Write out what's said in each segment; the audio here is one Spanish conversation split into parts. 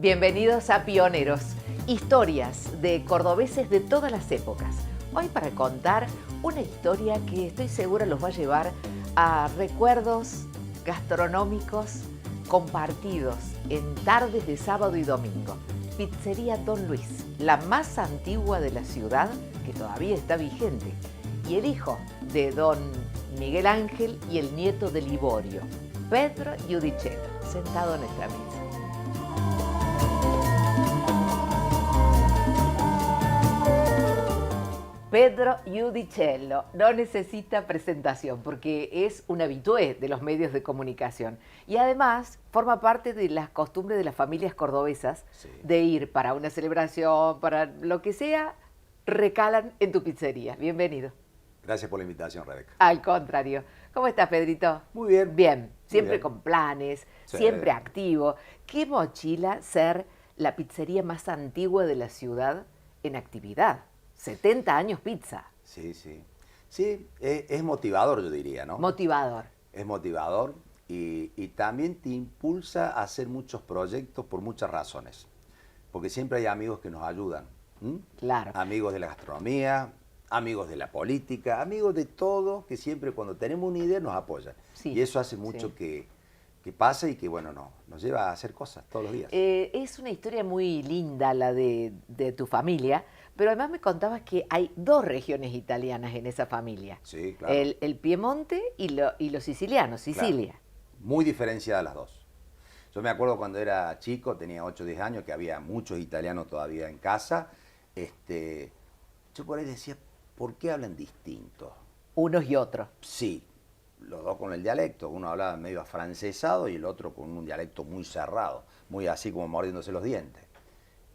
Bienvenidos a Pioneros, historias de cordobeses de todas las épocas. Hoy para contar una historia que estoy segura los va a llevar a recuerdos gastronómicos compartidos en tardes de sábado y domingo. Pizzería Don Luis, la más antigua de la ciudad, que todavía está vigente, y el hijo de Don Miguel Ángel y el nieto de Liborio, Pedro Giudicello, sentado en nuestra mesa. Pedro Giudicello no necesita presentación porque es un habitué de los medios de comunicación y además forma parte de las costumbres de las familias cordobesas de ir para una celebración, para lo que sea, recalan en tu pizzería. Bienvenido. Gracias por la invitación, Rebeca. Al contrario. ¿Cómo estás, Pedrito? Muy bien. Bien, siempre bien. Con planes, Sí. siempre activo. ¿Qué mochila ser la pizzería más antigua de la ciudad en actividad? 70 años pizza. Sí, sí. Sí, es motivador, yo diría, ¿no? Motivador. Es motivador y también te impulsa a hacer muchos proyectos por muchas razones. Porque siempre hay amigos que nos ayudan. Claro. Amigos de la gastronomía, amigos de la política, amigos de todo, que siempre cuando tenemos una idea nos apoyan. Sí, y eso hace mucho que pase y que, bueno, nos lleva a hacer cosas todos los días. Es una historia muy linda la de tu familia, pero además me contabas que hay dos regiones italianas en esa familia. Sí, claro. El Piemonte y los sicilianos, Sicilia. Claro. Muy diferenciadas las dos. Yo me acuerdo cuando era chico, tenía 8 o 10 años, que había muchos italianos todavía en casa. Yo por ahí decía, ¿por qué hablan distinto? Unos y otros. Sí, los dos con el dialecto. Uno hablaba medio afrancesado y el otro con un dialecto muy cerrado, muy así como mordiéndose los dientes.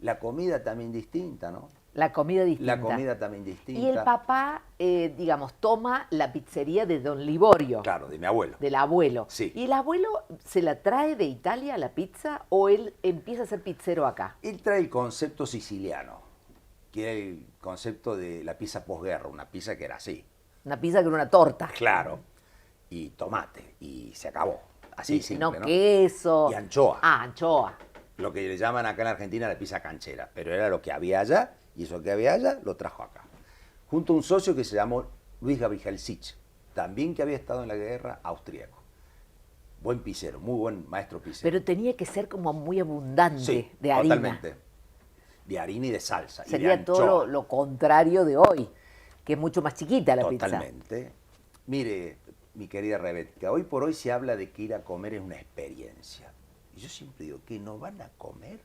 La comida también distinta, ¿no? La comida distinta. La comida también distinta. Y el papá, digamos, toma la pizzería de Don Liborio. Claro, de mi abuelo. Del abuelo. Sí. ¿Y el abuelo se la trae de Italia la pizza o él empieza a ser pizzero acá? Él trae el concepto siciliano, que era el concepto de la pizza posguerra, una pizza que era así. Una pizza con una torta. Claro. Y tomate, y se acabó. Así simple, no, ¿no? queso. Y anchoa. Ah, anchoa. Lo que le llaman acá en Argentina la pizza canchera, pero era lo que había allá, y eso que había allá lo trajo acá. Junto a un socio que se llamó Luis Gabrielsich, también que había estado en la guerra, austríaco. Buen pizzero, muy buen maestro pizzero. Pero tenía que ser como muy abundante Sí, de harina. totalmente. De harina y de salsa. Sería y de todo lo contrario de hoy, que es mucho más chiquita la pizza. Totalmente. Mire, mi querida Rebeca, hoy por hoy se habla de que ir a comer es una experiencia. Y yo siempre digo, ¿que no van a comer?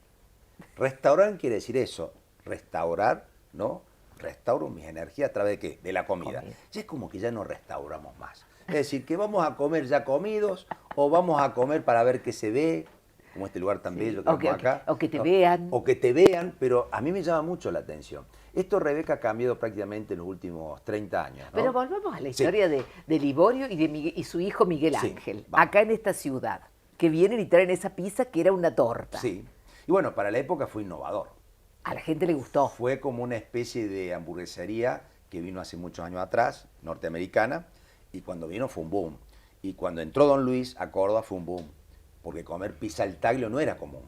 Restaurar quiere decir eso, restaurar, ¿no? Restauro mis energías a través de ¿qué? De la comida. Ya es como que ya no restauramos más. Es decir, que vamos a comer ya comidos o vamos a comer para ver qué se ve, como este lugar tan bello que vamos acá. O que te vean. O que te vean, pero a mí me llama mucho la atención. Esto, Rebeca, ha cambiado prácticamente en los últimos 30 años, ¿no? Pero volvemos a la historia de Liborio y su hijo Miguel Ángel, vamos. acá en esta ciudad, que vienen y traen esa pizza que era una torta. Sí. Y bueno, para la época fue innovador. A la gente le gustó. Fue como una especie de hamburguesería que vino hace muchos años atrás, norteamericana, y cuando vino fue un boom. Y cuando entró Don Luis a Córdoba fue un boom, porque comer pizza al taglio no era común.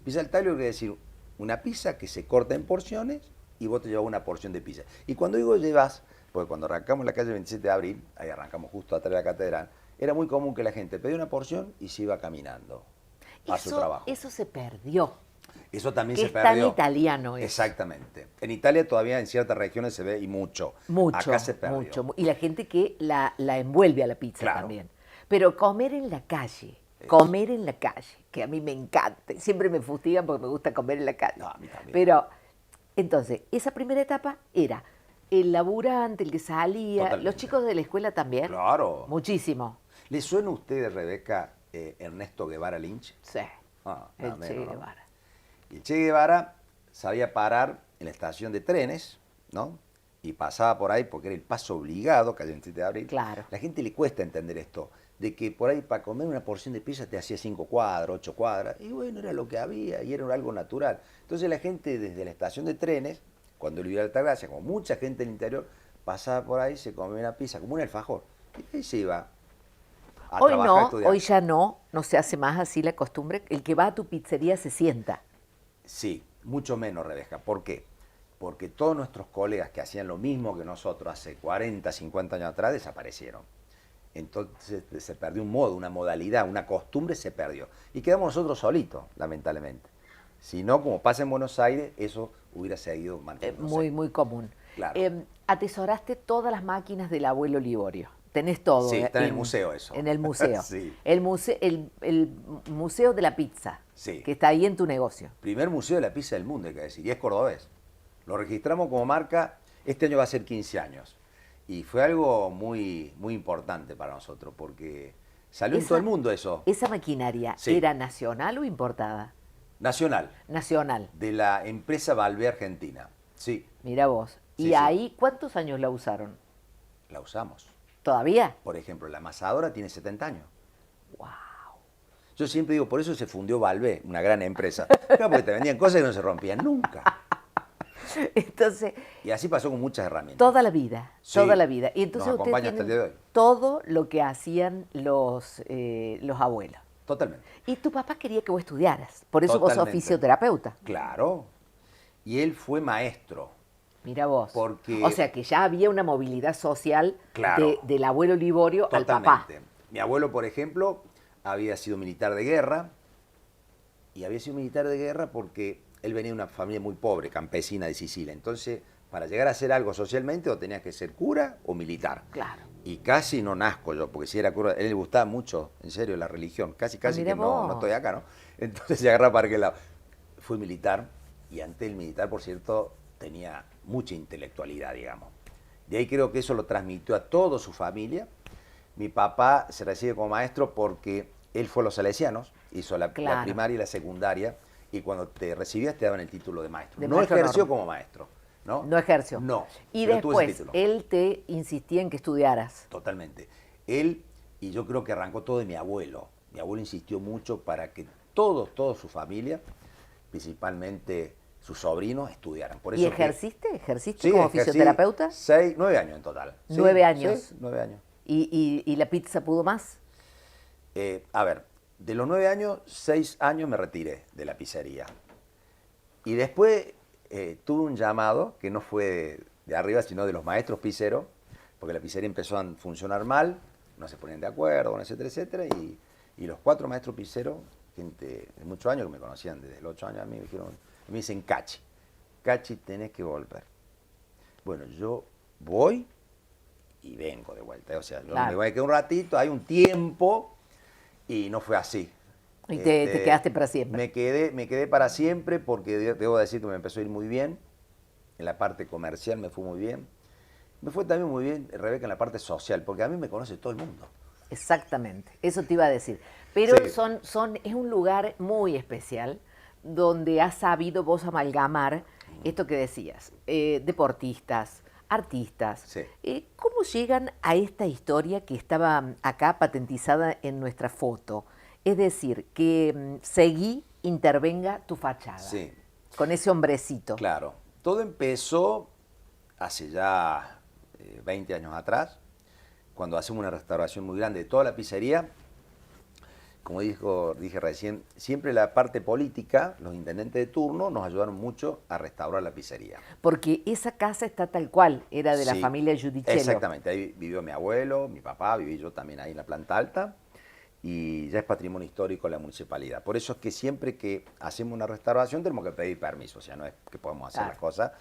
Pizza al taglio quiere decir una pizza que se corta en porciones y vos te llevas una porción de pizza. Y cuando digo llevas, porque cuando arrancamos la calle 27 de abril, ahí arrancamos justo atrás de la catedral, era muy común que la gente pedía una porción y se iba caminando a su trabajo. Eso se perdió. Eso también que se es perdió. tan italiano eso. Exactamente. En Italia todavía en ciertas regiones se ve y mucho. Mucho, Acá se perdió. mucho. Y la gente que la envuelve a la pizza Claro. también. Pero comer en la calle, que a mí me encanta. Siempre me fustigan porque me gusta comer en la calle. No, a mí también. Pero, entonces, esa primera etapa era el laburante, el que salía, Totalmente. los chicos de la escuela también. Claro. Muchísimo. ¿Le suena a usted, Rebeca, Ernesto Guevara Lynch? Sí. Ah, El nada Che menos, ¿no? Guevara. Y el Che Guevara sabía parar en la estación de trenes, ¿no? Y pasaba por ahí porque era el paso obligado, calle 27 de abril. Claro. La gente le cuesta entender esto, de que por ahí para comer una porción de pizza te hacía 5 cuadras, 8 cuadras, y bueno, era lo que había y era algo natural. Entonces la gente desde la estación de trenes, cuando él vivía en Altagracia, como mucha gente del interior, pasaba por ahí, se comía una pizza, como un alfajor, y ahí se iba a Hoy trabajar, no, a estudiar. hoy ya no se hace más así la costumbre. El que va a tu pizzería se sienta. Sí, mucho menos, Rebeca. ¿Por qué? Porque todos nuestros colegas que hacían lo mismo que nosotros hace 40, 50 años atrás desaparecieron. Entonces se perdió un modo, una modalidad, una costumbre se perdió. Y quedamos nosotros solitos, lamentablemente. Si no, como pasa en Buenos Aires, eso hubiera seguido manteniéndose. Muy común. Claro. Atesoraste todas las máquinas del abuelo Liborio. Tenés todo. Sí, está en el museo eso. En el museo. Sí. El museo de la pizza, Sí. que está ahí en tu negocio. Primer museo de la pizza del mundo, hay que decir, y es cordobés. Lo registramos como marca, este año va a ser 15 años. Y fue algo muy importante para nosotros, porque salió en todo el mundo eso. ¿Esa maquinaria Sí. era nacional o importada? Nacional, Nacional. de la empresa Valvé Argentina. Sí, Mira vos. Sí, ¿Y sí. ahí cuántos años la usaron? la usamos. ¿Todavía? Por ejemplo, la amasadora tiene 70 años. ¡Wow! Yo siempre digo, por eso se fundió Valvé, una gran empresa. Claro, porque te vendían cosas que no se rompían nunca. Entonces, Y así pasó con muchas herramientas. toda la vida, Sí, toda la vida. Y entonces nos ustedes acompaña hasta el día de tienen hoy. todo lo que hacían los abuelos. Totalmente. Y tu papá quería que vos estudiaras, por eso vos sos Totalmente. fisioterapeuta. Claro. Y él fue maestro. Mira vos. Porque- O sea que ya había una movilidad social Claro. del abuelo Liborio al papá. Totalmente. Mi abuelo, por ejemplo, había sido militar de guerra. Y había sido militar de guerra porque él venía de una familia muy pobre, campesina de Sicilia. Entonces, para llegar a hacer algo socialmente, o tenías que ser cura o militar. Claro. Y casi no nazco yo, porque si era cura, a él le gustaba mucho, en serio, la religión. Casi mira que vos. no estoy acá, ¿no? Entonces se agarra para aquel lado. Fui militar, y ante el militar, por cierto, tenía mucha intelectualidad, digamos. De ahí creo que eso lo transmitió a toda su familia. Mi papá se recibe como maestro porque él fue a los Salesianos, hizo la Claro. primaria y la secundaria, y cuando te recibías te daban el título de maestro. De No maestro ejerció normal. como maestro, ¿no? No ejerció. No. Y pero tuvo ese después, título. él te insistía en que estudiaras. Totalmente. Él, y yo creo que arrancó todo de mi abuelo. Mi abuelo insistió mucho para que toda su familia, principalmente sus sobrinos, estudiaran. Por ¿Y eso que- ejerciste? ¿Ejerciste Sí, como ejercí fisioterapeuta? 9 años en total. Sí, 9 años. Sí, 9 años. ¿Y la pizza pudo más? A ver, de los 9 años, 6 años me retiré de la pizzería. Y después tuve un llamado, que no fue de arriba, sino de los maestros pizzeros, porque la pizzería empezó a funcionar mal, no se ponían de acuerdo, etcétera, etcétera, y los 4 maestros pizzeros, gente de muchos años, que me conocían desde los 8 años a mí, me dicen, Cachi, tenés que volver. Bueno, yo voy y vengo de vuelta. O sea, yo Claro. me voy a quedar un ratito, hay un tiempo, y no fue así. Y te quedaste para siempre. Me quedé para siempre porque debo decir que me empezó a ir muy bien. En la parte comercial me fue muy bien. Me fue también muy bien, Rebeca, en la parte social, porque a mí me conoce todo el mundo. Exactamente, eso te iba a decir. Pero Sí. es un lugar muy especial donde has sabido vos amalgamar esto que decías, deportistas, artistas. Sí. ¿Cómo llegan a esta historia que estaba acá patentizada en nuestra foto? Es decir, que seguí, intervenga tu fachada. Sí. Con ese hombrecito. Claro. Todo empezó hace ya 20 años atrás, cuando hacemos una restauración muy grande de toda la pizzería. Como dije recién, siempre la parte política, los intendentes de turno, nos ayudaron mucho a restaurar la pizzería. Porque esa casa está tal cual, era de la Sí, familia Giudicello. Exactamente, ahí vivió mi abuelo, mi papá, viví yo también ahí en la planta alta, y ya es patrimonio histórico de la municipalidad. Por eso es que siempre que hacemos una restauración tenemos que pedir permiso, o sea, no es que podemos hacer Claro. las cosas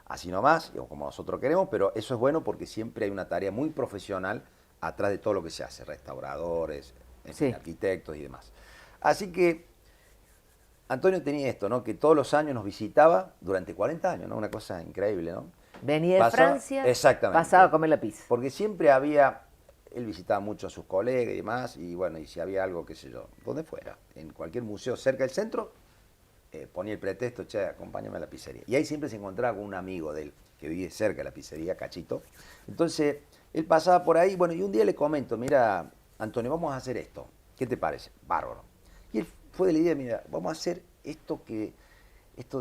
así nomás, o como nosotros queremos, pero eso es bueno porque siempre hay una tarea muy profesional atrás de todo lo que se hace, restauradores, en fin, Sí. arquitectos y demás. Así que Antonio tenía esto, ¿no? Que todos los años nos visitaba durante 40 años, ¿no? Una cosa increíble, ¿no? Venía de Pasaba- Francia, exactamente. pasaba a comer la pizza. Porque siempre había, él visitaba mucho a sus colegas y demás, y bueno, y si había algo, qué sé yo, donde fuera, en cualquier museo cerca del centro, ponía el pretexto, che, acompáñame a la pizzería. Y ahí siempre se encontraba con un amigo de él, que vivía cerca de la pizzería, Cachito. Entonces, él pasaba por ahí, bueno, y un día le comento, mira, Antonio, vamos a hacer esto, ¿qué te parece? Bárbaro. Y él fue de la idea, mira, vamos a hacer esto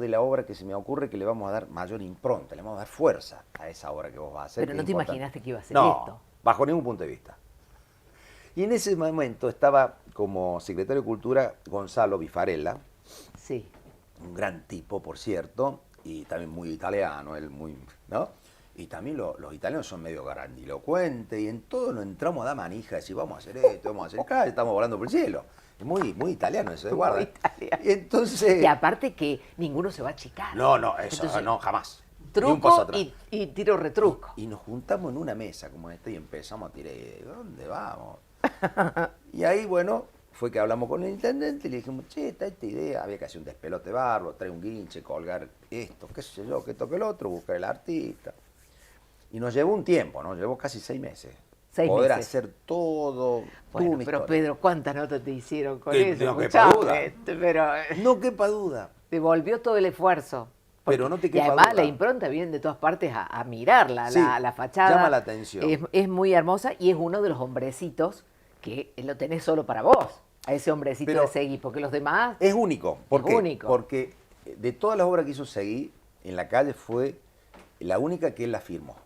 de la obra que se me ocurre, que le vamos a dar mayor impronta, le vamos a dar fuerza a esa obra que vos vas a hacer. Pero que no es te importante. imaginaste que iba a ser No, esto. bajo ningún punto de vista. Y en ese momento estaba como secretario de Cultura Gonzalo Bifarella, Sí. un gran tipo, por cierto, y también muy italiano, él muy, ¿no? Y también los italianos son medio grandilocuentes y en todo nos entramos a dar manija, decir, vamos a hacer esto, vamos a hacer acá, estamos volando por el cielo. Es muy, muy italiano eso, de guarda. Muy italiano. Y entonces... Y aparte que ninguno se va a achicar. No, no, eso Entonces, no, jamás. Ni un paso truco atrás. y tiro retruco. Y nos juntamos en una mesa como esta y empezamos a tirar, ¿dónde vamos? Y ahí, bueno, fue que hablamos con el intendente y le dijimos, che, está esta idea, había que hacer un despelote barro, traer un guinche, colgar esto, qué sé yo, que toque el otro, buscar el artista. Y nos llevó un tiempo, nos llevó casi 6 meses. 6 Poder meses. hacer todo. Bueno, una pero historia. Pedro, ¿cuántas notas te hicieron con Que eso? no quepa Escuchame, duda. pero No quepa duda. devolvió todo el esfuerzo. Pero no te Y quepa además duda. la impronta viene de todas partes a mirarla, Sí, la fachada. llama la atención. Es muy hermosa y es uno de los hombrecitos que lo tenés solo para vos, a ese hombrecito Pero de Seguí, porque los demás... Es único. ¿Por Es qué? único. Porque de todas las obras que hizo Seguí, en la calle fue la única que él la firmó.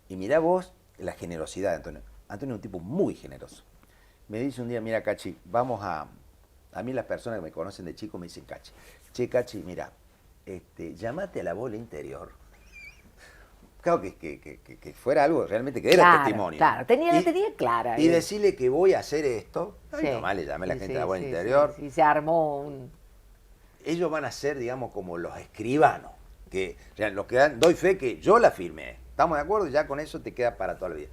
Y mirá vos la generosidad de Antonio. Antonio es un tipo muy generoso. Me dice un día, mira, Cachi, vamos a... A mí las personas que me conocen de chico me dicen, Cachi, che, Cachi, mira, llámate a la bola interior. Claro que fuera algo realmente que era Claro, testimonio. claro, la tenía clara. Y decirle que voy a hacer esto. Sí. Ay, nomás le llamé a la Sí, gente sí, de la bola sí, interior. sí, sí, se armó un... Ellos van a ser, digamos, como los escribanos. Que los que doy fe que yo la firmé. ¿Estamos de acuerdo? Ya con eso te queda para toda la vida.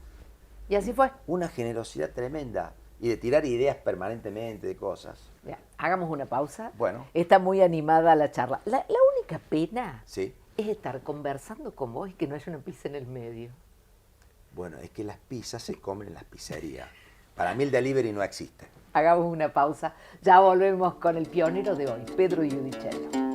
Y así fue. Una generosidad tremenda. Y de tirar ideas permanentemente de cosas. Bien, hagamos una pausa. Bueno. Está muy animada la charla. La única pena Sí. es estar conversando con vos y que no haya una pizza en el medio. Bueno, es que las pizzas se comen en las pizzerías. Para mí el delivery no existe. Hagamos una pausa. Ya volvemos con el pionero de hoy, Pedro Giudicello.